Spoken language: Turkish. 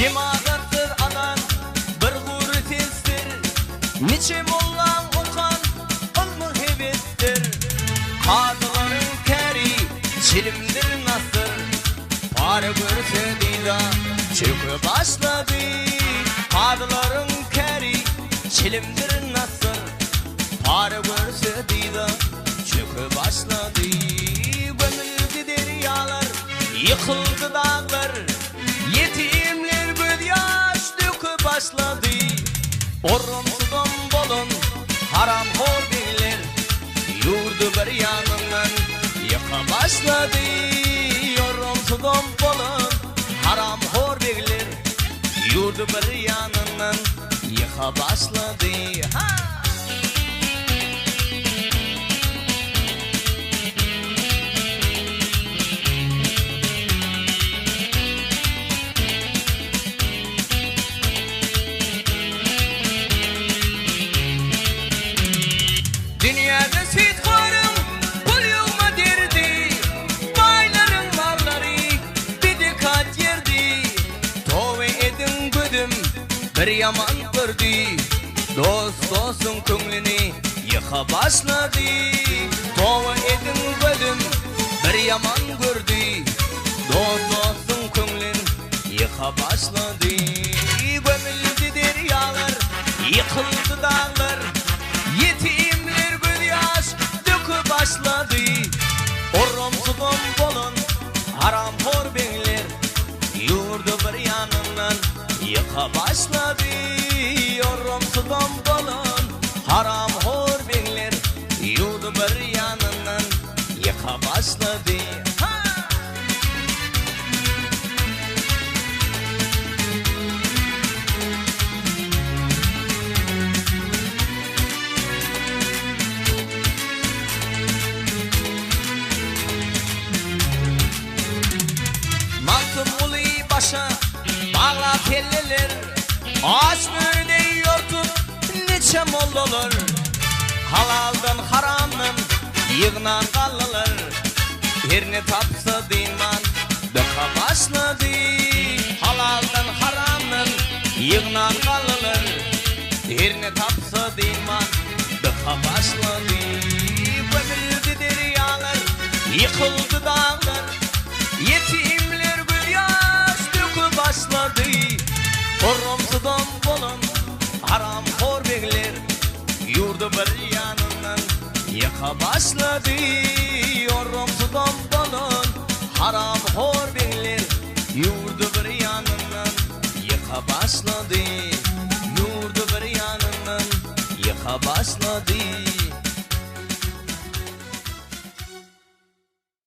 Cemaattir adan bir gurri tezdir. Niçe mollan okan ilmi hevettir. Kadıların keri çilimdir nasır. Para görse dida çökü başladı. Kadıların keri çilimdir nasır. Para görse dida çökü başladı. Gömüldü deryalar, yıkıldı dağlar. Yetimler göz yaş dökü başladı. Orumsudan bolun haram hor beyler. Yurdu bir yanından yıka başladı. Orumsudan bolun haram hor beyler. Yurdu bir yanından yıka başladı. Dünyada sitkarım kul yolma derdi. Bayların malları bir dikkat yerdi. Tove edin güdüm bir yaman gördü. Dost dostun könlünü yıka başladı. Tove edin güdüm bir yaman gördü. Dost dostun könlünü yıka başladı. Gömüldü deryalar, yıkıldı dağlar. Yetimler göz yaş dökü başladı. Orumsudan bolun haram hor beyler. Yurdu bir yanından yıka başladı. Orumsudan bolun haram hor beyler. Yurdu bir yanından yıka başladı. Maltım ulu başa bağla kelleler. Ağaç börüne yortup neçe mollalar. Halaldan haramdan yığınan kallılar. Yerini tapsa dinman döka başladı. Halaldan haramdan yığınan kallılar. Yerini tapsa dinman döka başladı. Gömüldü deryalar, yıkıldı dağlar. Yetimler göz yaş dökü başladı. Orumsudan bolun haram hor beyler. Yurdu bir yanından yıka başladı. Orumsudan bolun haram hor beyler. Yurdu bir yanından yıka başladı. Yurdu bir yanından yıka başladı.